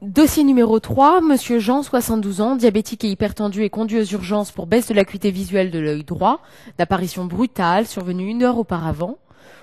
Dossier numéro 3, Monsieur Jean, 72 ans, diabétique et hypertendu et conduit aux urgences pour baisse de l'acuité visuelle de l'œil droit, d'apparition brutale, survenue 1 heure auparavant.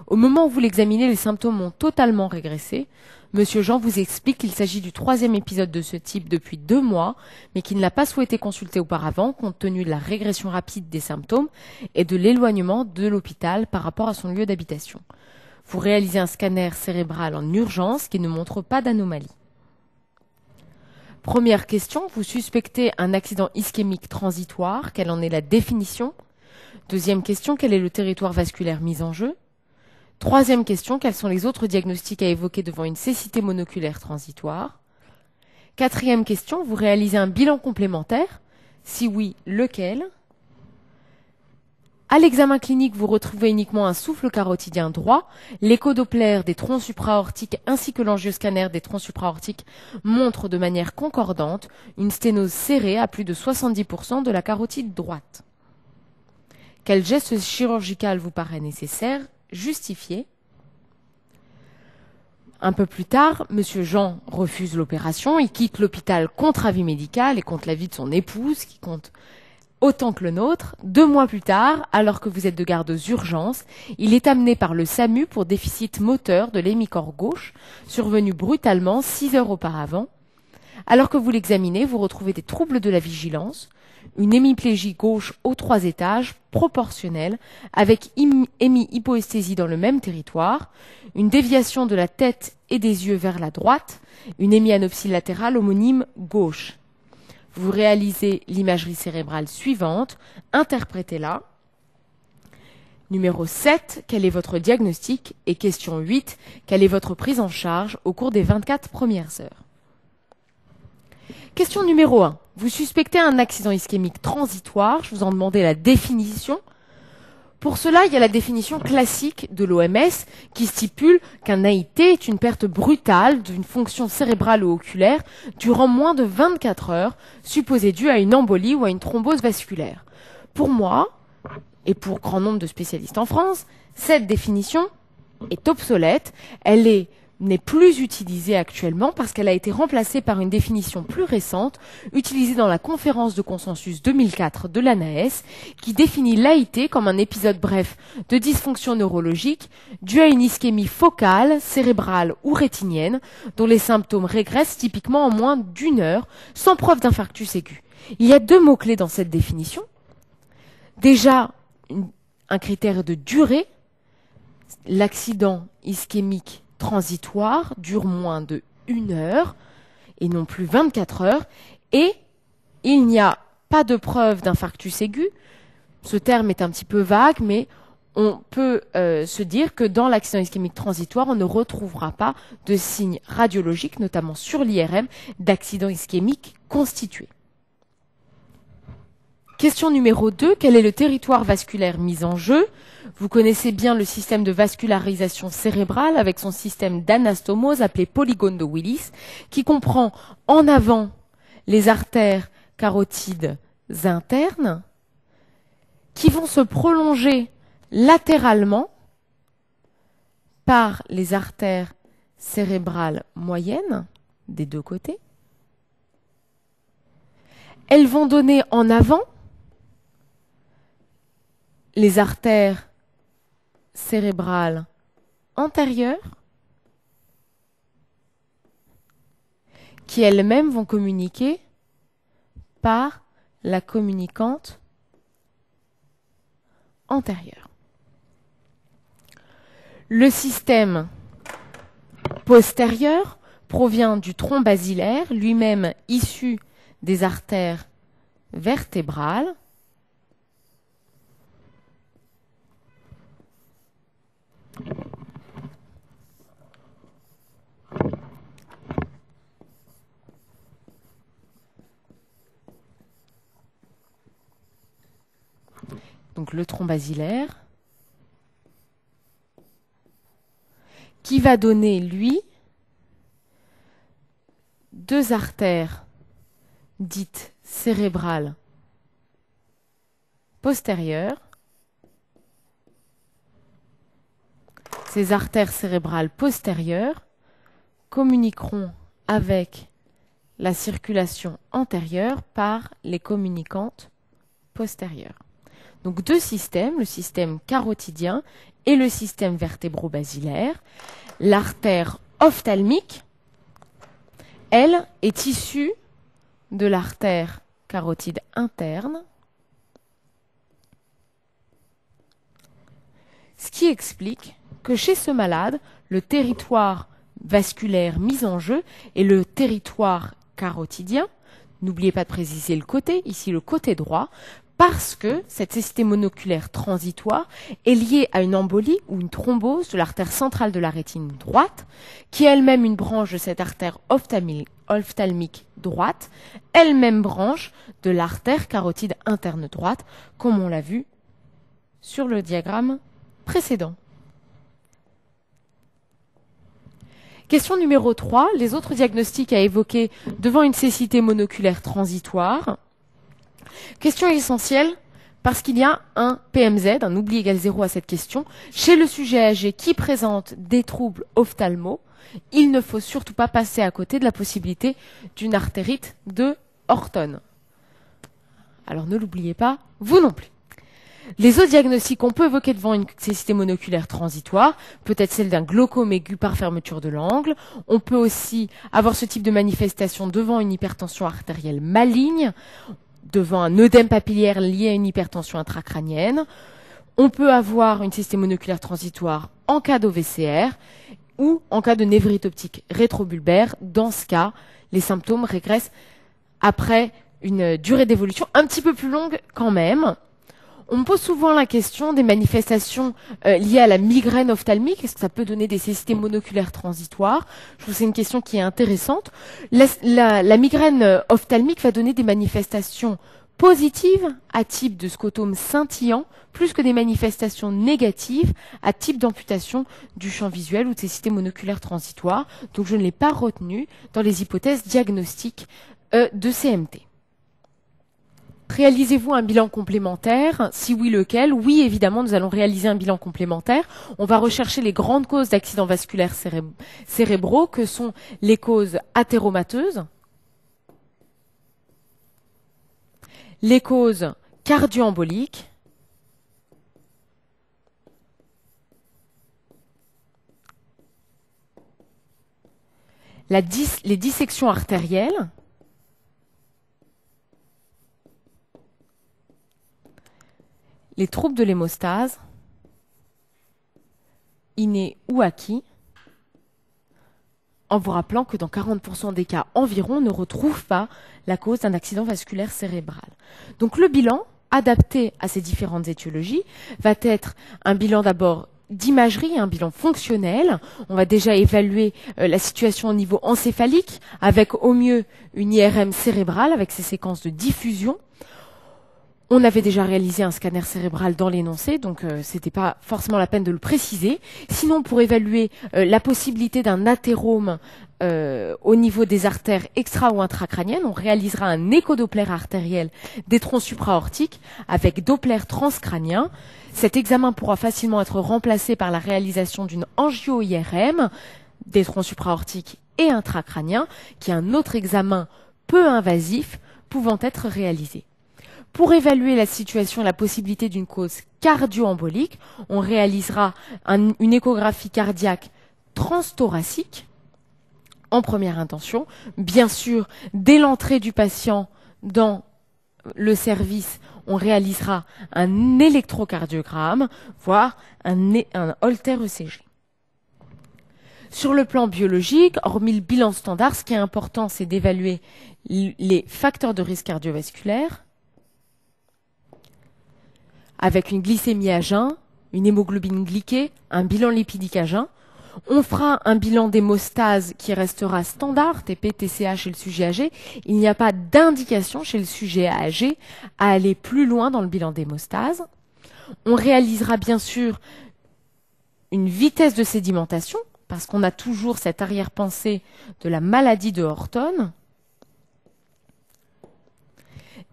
Au moment où vous l'examinez, les symptômes ont totalement régressé. Monsieur Jean vous explique qu'il s'agit du 3e épisode de ce type depuis 2 mois, mais qu'il n'a pas souhaité consulter auparavant compte tenu de la régression rapide des symptômes et de l'éloignement de l'hôpital par rapport à son lieu d'habitation. Vous réalisez un scanner cérébral en urgence qui ne montre pas d'anomalie. Première question, vous suspectez un accident ischémique transitoire, quelle en est la définition? Deuxième question, quel est le territoire vasculaire mis en jeu? Troisième question, quels sont les autres diagnostics à évoquer devant une cécité monoculaire transitoire? Quatrième question, vous réalisez un bilan complémentaire? Si oui, lequel? À l'examen clinique, vous retrouvez uniquement un souffle carotidien droit. L'écho Doppler des troncs supraortiques ainsi que l'angioscanner des troncs supraortiques montrent de manière concordante une sténose serrée à plus de 70% de la carotide droite. Quel geste chirurgical vous paraît nécessaire? Justifié. Un peu plus tard, Monsieur Jean refuse l'opération. Il quitte l'hôpital contre avis médical et contre l'avis de son épouse, qui compte autant que le nôtre. 2 mois plus tard, alors que vous êtes de garde aux urgences, il est amené par le SAMU pour déficit moteur de l'hémicorps gauche, survenu brutalement 6 heures auparavant. Alors que vous l'examinez, vous retrouvez des troubles de la vigilance, une hémiplégie gauche aux 3 étages, proportionnelle, avec hémi-hypoesthésie dans le même territoire, une déviation de la tête et des yeux vers la droite, une hémianopsie latérale homonyme gauche. Vous réalisez l'imagerie cérébrale suivante, interprétez-la. Numéro 7, quel est votre diagnostic? Et question 8, quelle est votre prise en charge au cours des 24 premières heures? Question numéro 1, vous suspectez un accident ischémique transitoire, je vous en demandais la définition. Pour cela, il y a la définition classique de l'OMS qui stipule qu'un AIT est une perte brutale d'une fonction cérébrale ou oculaire durant moins de 24 heures, supposée due à une embolie ou à une thrombose vasculaire. Pour moi, et pour grand nombre de spécialistes en France, cette définition est obsolète. Elle n'est plus utilisée actuellement parce qu'elle a été remplacée par une définition plus récente utilisée dans la conférence de consensus 2004 de l'ANAS qui définit l'AIT comme un épisode bref de dysfonction neurologique dû à une ischémie focale, cérébrale ou rétinienne dont les symptômes régressent typiquement en moins d'1 heure sans preuve d'infarctus aigu. Il y a 2 mots-clés dans cette définition. Déjà, un critère de durée. L'accident ischémique transitoire dure moins de 1 heure et non plus 24 heures et il n'y a pas de preuve d'infarctus aigu. Ce terme est un petit peu vague, mais on peut se dire que dans l'accident ischémique transitoire, on ne retrouvera pas de signes radiologiques, notamment sur l'IRM, d'accident ischémique constitué. Question numéro 2, quel est le territoire vasculaire mis en jeu? Vous connaissez bien le système de vascularisation cérébrale avec son système d'anastomose appelé polygone de Willis, qui comprend en avant les artères carotides internes, qui vont se prolonger latéralement par les artères cérébrales moyennes des 2 côtés. Elles vont donner en avant les artères cérébrales antérieures qui elles-mêmes vont communiquer par la communicante antérieure. Le système postérieur provient du tronc basilaire, lui-même issu des artères vertébrales. Donc le tronc basilaire, qui va donner, lui, 2 artères dites cérébrales postérieures. Ces artères cérébrales postérieures communiqueront avec la circulation antérieure par les communicantes postérieures. Donc deux systèmes, le système carotidien et le système vertébro-basilaire. L'artère ophtalmique, elle, est issue de l'artère carotide interne, ce qui explique que chez ce malade, le territoire vasculaire mis en jeu est le territoire carotidien. N'oubliez pas de préciser le côté, ici le côté droit, parce que cette cécité monoculaire transitoire est liée à une embolie ou une thrombose de l'artère centrale de la rétine droite, qui est elle-même une branche de cette artère ophtalmique droite, elle-même branche de l'artère carotide interne droite, comme on l'a vu sur le diagramme précédent. Question numéro 3, les autres diagnostics à évoquer devant une cécité monoculaire transitoire. Question essentielle, parce qu'il y a un PMZ, un oubli égal 0 à cette question. Chez le sujet âgé qui présente des troubles ophtalmaux, il ne faut surtout pas passer à côté de la possibilité d'une artérite de Horton. Alors ne l'oubliez pas, vous non plus. Les autres diagnostics qu'on peut évoquer devant une cécité monoculaire transitoire, peut-être celle d'un glaucome aigu par fermeture de l'angle. On peut aussi avoir ce type de manifestation devant une hypertension artérielle maligne, devant un œdème papillaire lié à une hypertension intracrânienne. On peut avoir une cécité monoculaire transitoire en cas d'OVCR ou en cas de névrite optique rétrobulbaire. Dans ce cas, les symptômes régressent après une durée d'évolution un petit peu plus longue quand même. On me pose souvent la question des manifestations liées à la migraine ophtalmique. Est-ce que ça peut donner des cécités monoculaires transitoires? Je trouve que c'est une question qui est intéressante. La migraine ophtalmique va donner des manifestations positives à type de scotome scintillant, plus que des manifestations négatives à type d'amputation du champ visuel ou de cécité monoculaire transitoire. Donc je ne l'ai pas retenu dans les hypothèses diagnostiques de CMT. Réalisez-vous un bilan complémentaire? Si oui, lequel? Oui, évidemment, nous allons réaliser un bilan complémentaire. On va rechercher les grandes causes d'accidents vasculaires cérébraux, que sont les causes athéromateuses, les causes cardio-emboliques, les dissections artérielles, les troubles de l'hémostase, innés ou acquis, en vous rappelant que dans 40% des cas environ, on ne retrouve pas la cause d'un accident vasculaire cérébral. Donc le bilan, adapté à ces différentes étiologies, va être un bilan d'abord d'imagerie, un bilan fonctionnel. On va déjà évaluer la situation au niveau encéphalique, avec au mieux une IRM cérébrale, avec ses séquences de diffusion. On avait déjà réalisé un scanner cérébral dans l'énoncé, donc c'était pas forcément la peine de le préciser. Sinon, pour évaluer la possibilité d'un athérome au niveau des artères extra- ou intracrâniennes, on réalisera un échodoppler artériel des troncs supraortiques avec doppler transcrânien. Cet examen pourra facilement être remplacé par la réalisation d'une angio-IRM des troncs supraortiques et intracrâniens, qui est un autre examen peu invasif pouvant être réalisé. Pour évaluer la situation et la possibilité d'une cause cardio-embolique, on réalisera une échographie cardiaque transthoracique en première intention. Bien sûr, dès l'entrée du patient dans le service, on réalisera un électrocardiogramme, voire un Holter ECG. Sur le plan biologique, hormis le bilan standard, ce qui est important, c'est d'évaluer les facteurs de risque cardiovasculaire, avec une glycémie à jeun, une hémoglobine glyquée, un bilan lipidique à jeun. On fera un bilan d'hémostase qui restera standard, TP, TCA chez le sujet âgé. Il n'y a pas d'indication chez le sujet âgé à aller plus loin dans le bilan d'hémostase. On réalisera bien sûr une vitesse de sédimentation, parce qu'on a toujours cette arrière-pensée de la maladie de Horton.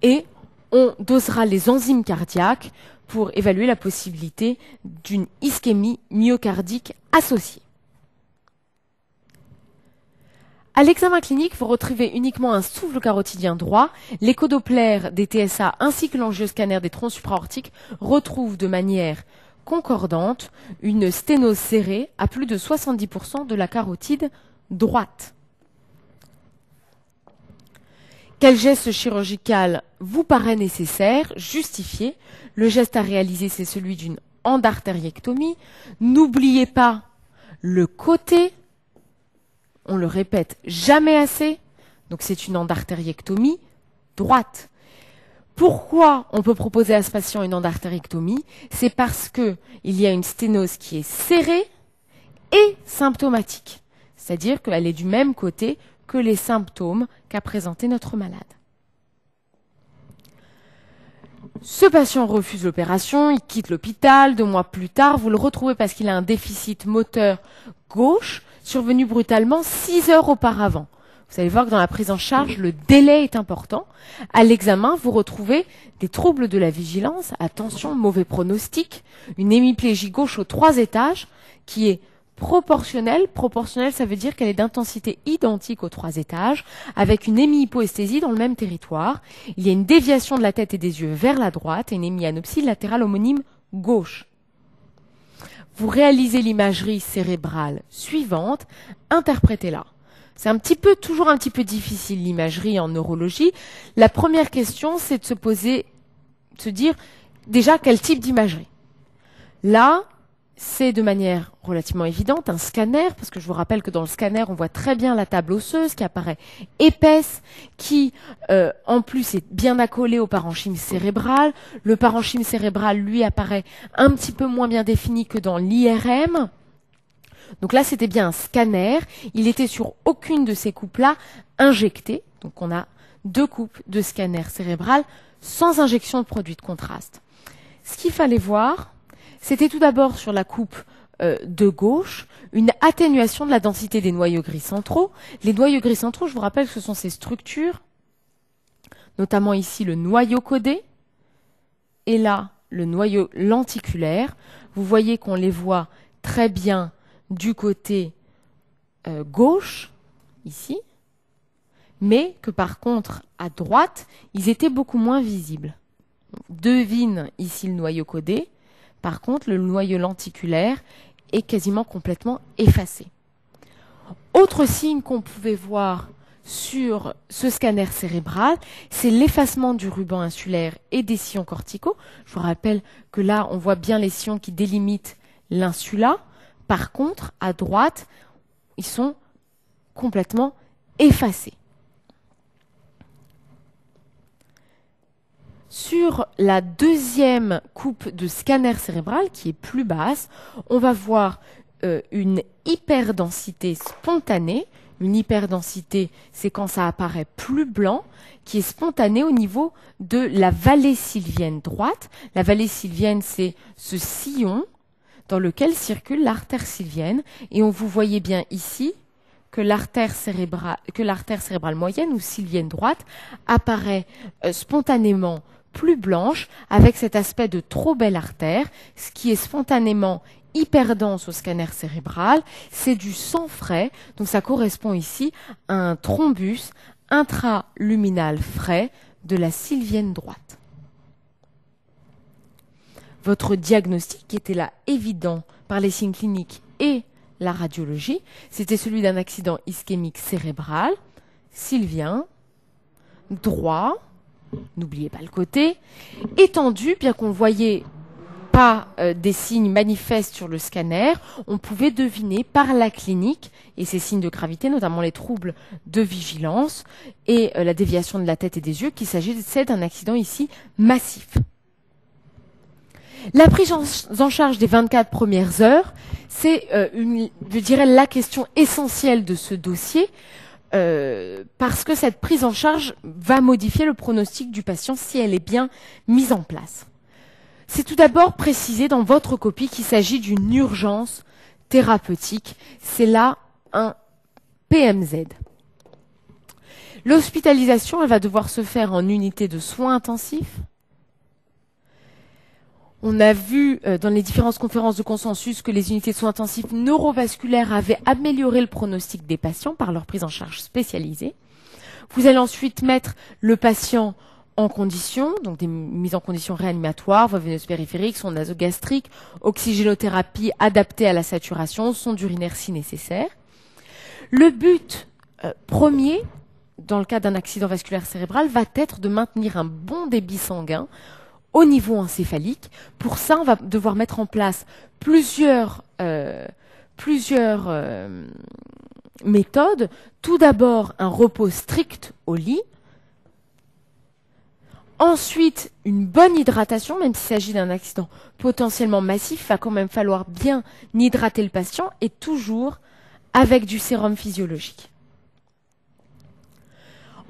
Et on dosera les enzymes cardiaques pour évaluer la possibilité d'une ischémie myocardique associée. À l'examen clinique, vous retrouvez uniquement un souffle carotidien droit. L'échodoppler des TSA ainsi que l'angioscanner des troncs supraortiques retrouvent de manière concordante une sténose serrée à plus de 70% de la carotide droite. Quel geste chirurgical vous paraît nécessaire, justifié? Le geste à réaliser, c'est celui d'une endartériectomie. N'oubliez pas le côté, on le répète jamais assez, donc c'est une endartériectomie droite. Pourquoi on peut proposer à ce patient une endartériectomie? C'est parce qu'il y a une sténose qui est serrée et symptomatique, c'est-à-dire qu'elle est du même côté que les symptômes qu'a présenté notre malade. Ce patient refuse l'opération, il quitte l'hôpital. 2 mois plus tard, vous le retrouvez parce qu'il a un déficit moteur gauche survenu brutalement 6 heures auparavant. Vous allez voir que dans la prise en charge, le délai est important. À l'examen, vous retrouvez des troubles de la vigilance, attention, mauvais pronostic, une hémiplégie gauche aux 3 étages qui est proportionnelle. Proportionnelle, ça veut dire qu'elle est d'intensité identique aux 3 étages, avec une hémihypoesthésie dans le même territoire. Il y a une déviation de la tête et des yeux vers la droite et une hémianopsie latérale homonyme gauche. Vous réalisez l'imagerie cérébrale suivante, interprétez-la. C'est toujours un petit peu difficile l'imagerie en neurologie. La première question, c'est de se dire déjà quel type d'imagerie. Là, c'est de manière relativement évidente un scanner, parce que je vous rappelle que dans le scanner, on voit très bien la table osseuse qui apparaît épaisse, qui en plus est bien accolée au parenchyme cérébral. Le parenchyme cérébral, lui, apparaît un petit peu moins bien défini que dans l'IRM. Donc là, c'était bien un scanner. Il était sur aucune de ces coupes-là injectées. Donc on a 2 coupes de scanner cérébral sans injection de produit de contraste. Ce qu'il fallait voir, c'était tout d'abord sur la coupe de gauche, une atténuation de la densité des noyaux gris centraux. Les noyaux gris centraux, je vous rappelle que ce sont ces structures, notamment ici le noyau codé, et là, le noyau lenticulaire. Vous voyez qu'on les voit très bien du côté gauche, ici, mais que par contre, à droite, ils étaient beaucoup moins visibles. On devine ici le noyau codé. Par contre, le noyau lenticulaire est quasiment complètement effacé. Autre signe qu'on pouvait voir sur ce scanner cérébral, c'est l'effacement du ruban insulaire et des sillons corticaux. Je vous rappelle que là, on voit bien les sillons qui délimitent l'insula. Par contre, à droite, ils sont complètement effacés. Sur la deuxième coupe de scanner cérébral, qui est plus basse, on va voir une hyperdensité spontanée. Une hyperdensité, c'est quand ça apparaît plus blanc, qui est spontanée au niveau de la vallée sylvienne droite. La vallée sylvienne, c'est ce sillon dans lequel circule l'artère sylvienne. Et on vous voyez bien ici que l'artère cérébrale moyenne ou sylvienne droite apparaît spontanément plus blanche avec cet aspect de trop belle artère, ce qui est spontanément hyperdense au scanner cérébral. C'est du sang frais, donc ça correspond ici à un thrombus intraluminal frais de la sylvienne droite. Votre diagnostic, qui était là évident par les signes cliniques et la radiologie, c'était celui d'un accident ischémique cérébral, sylvien, droit, n'oubliez pas le côté, étendu, bien qu'on ne voyait pas des signes manifestes sur le scanner, on pouvait deviner par la clinique et ces signes de gravité, notamment les troubles de vigilance et la déviation de la tête et des yeux, qu'il s'agissait d'un accident ici massif. La prise en charge des 24 premières heures, c'est, je dirais, la question essentielle de ce dossier, parce que cette prise en charge va modifier le pronostic du patient si elle est bien mise en place. C'est tout d'abord précisé dans votre copie qu'il s'agit d'une urgence thérapeutique. C'est là un PMZ. L'hospitalisation, elle va devoir se faire en unité de soins intensifs. On a vu dans les différentes conférences de consensus que les unités de soins intensifs neurovasculaires avaient amélioré le pronostic des patients par leur prise en charge spécialisée. Vous allez ensuite mettre le patient en condition, donc des mises en condition réanimatoires, voie veineuse périphérique, sonde nasogastrique, oxygénothérapie adaptée à la saturation, sonde urinaire si nécessaire. Le but premier, dans le cas d'un accident vasculaire cérébral, va être de maintenir un bon débit sanguin au niveau encéphalique. Pour ça, on va devoir mettre en place plusieurs méthodes. Tout d'abord, un repos strict au lit. Ensuite, une bonne hydratation, même s'il s'agit d'un accident potentiellement massif, il va quand même falloir bien hydrater le patient et toujours avec du sérum physiologique.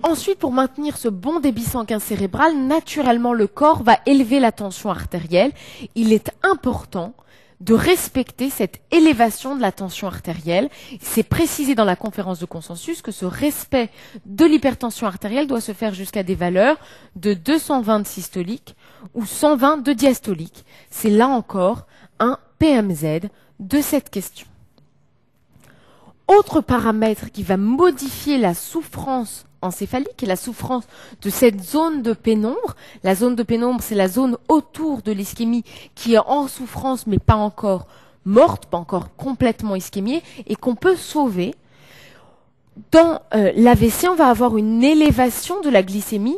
Ensuite, pour maintenir ce bon débit sanguin cérébral, naturellement, le corps va élever la tension artérielle. Il est important de respecter cette élévation de la tension artérielle. C'est précisé dans la conférence de consensus que ce respect de l'hypertension artérielle doit se faire jusqu'à des valeurs de 220 de systolique ou 120 de diastolique. C'est là encore un PMZ de cette question. Autre paramètre qui va modifier la souffrance encéphalique et la souffrance de cette zone de pénombre. La zone de pénombre, c'est la zone autour de l'ischémie qui est en souffrance mais pas encore morte, pas encore complètement ischémiée et qu'on peut sauver. Dans l'AVC, on va avoir une élévation de la glycémie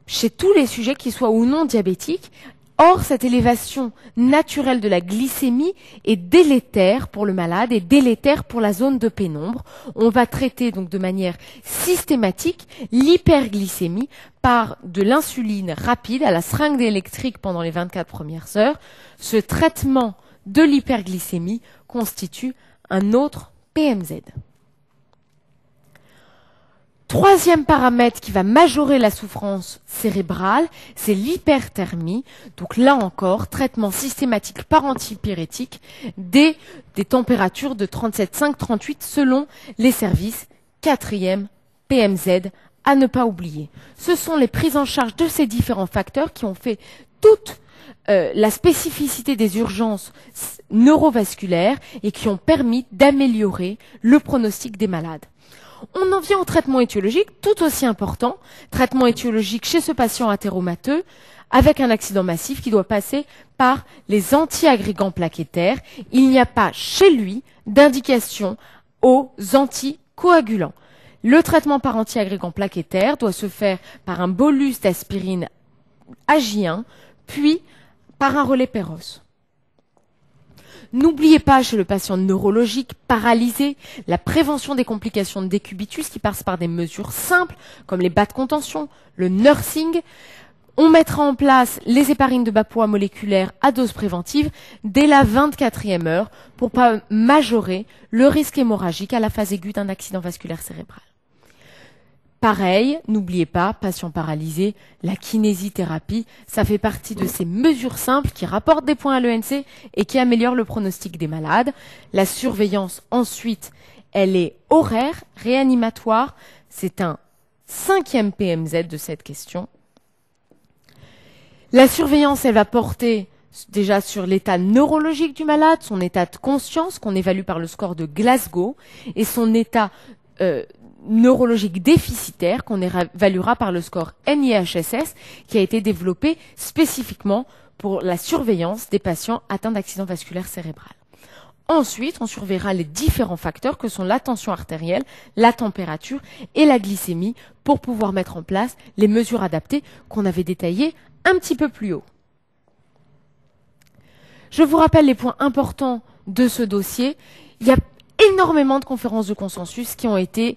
chez tous les sujets, qu'ils soient ou non diabétiques. Or, cette élévation naturelle de la glycémie est délétère pour le malade et délétère pour la zone de pénombre. On va traiter donc de manière systématique l'hyperglycémie par de l'insuline rapide à la seringue électrique pendant les 24 premières heures. Ce traitement de l'hyperglycémie constitue un autre PMZ. Troisième paramètre qui va majorer la souffrance cérébrale, c'est l'hyperthermie. Donc là encore, traitement systématique par antipyrétique des températures de 37,5, 38 selon les services. Quatrième PMZ à ne pas oublier. Ce sont les prises en charge de ces différents facteurs qui ont fait toute la spécificité des urgences neurovasculaires et qui ont permis d'améliorer le pronostic des malades. On en vient au traitement étiologique, tout aussi important. Traitement étiologique chez ce patient athéromateux avec un accident massif qui doit passer par les antiagrégants plaquettaires. Il n'y a pas chez lui d'indication aux anticoagulants. Le traitement par antiagrégants plaquettaires doit se faire par un bolus d'aspirine AJ1, puis par un relais Péros. N'oubliez pas, chez le patient neurologique paralysé, la prévention des complications de décubitus qui passe par des mesures simples, comme les bas de contention, le nursing. On mettra en place les héparines de bas poids moléculaires à dose préventive dès la 24e heure pour ne pas majorer le risque hémorragique à la phase aiguë d'un accident vasculaire cérébral. Pareil, n'oubliez pas, patient paralysé, la kinésithérapie, ça fait partie de ces mesures simples qui rapportent des points à l'ENC et qui améliorent le pronostic des malades. La surveillance, ensuite, elle est horaire, réanimatoire. C'est un 5e PMZ de cette question. La surveillance, elle va porter déjà sur l'état neurologique du malade, son état de conscience qu'on évalue par le score de Glasgow et son état neurologique déficitaire qu'on évaluera par le score NIHSS qui a été développé spécifiquement pour la surveillance des patients atteints d'accident vasculaire cérébral. Ensuite, on surveillera les différents facteurs que sont la tension artérielle, la température et la glycémie pour pouvoir mettre en place les mesures adaptées qu'on avait détaillées un petit peu plus haut. Je vous rappelle les points importants de ce dossier. Il y a énormément de conférences de consensus qui ont été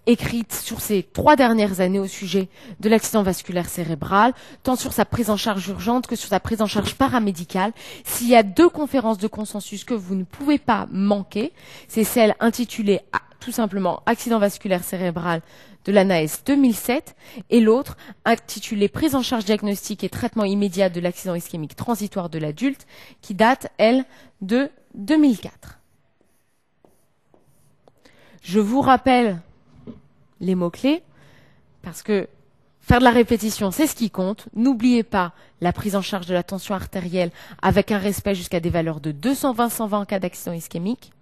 écrites sur ces 3 dernières années au sujet de l'accident vasculaire cérébral, tant sur sa prise en charge urgente que sur sa prise en charge paramédicale. S'il y a 2 conférences de consensus que vous ne pouvez pas manquer, c'est celle intitulée tout simplement accident vasculaire cérébral de l'ANAES 2007 et l'autre intitulée prise en charge diagnostique et traitement immédiat de l'accident ischémique transitoire de l'adulte qui date, elle, de 2004. Je vous rappelle les mots-clés parce que Faire de la répétition, c'est ce qui compte. N'oubliez pas la prise en charge de la tension artérielle avec un respect jusqu'à des valeurs de 220-120 en cas d'accident ischémique.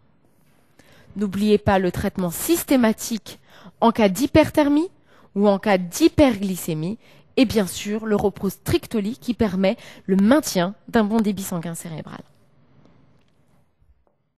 N'oubliez pas le traitement systématique en cas d'hyperthermie ou en cas d'hyperglycémie. Et bien sûr, le repos strictoli qui permet le maintien d'un bon débit sanguin cérébral.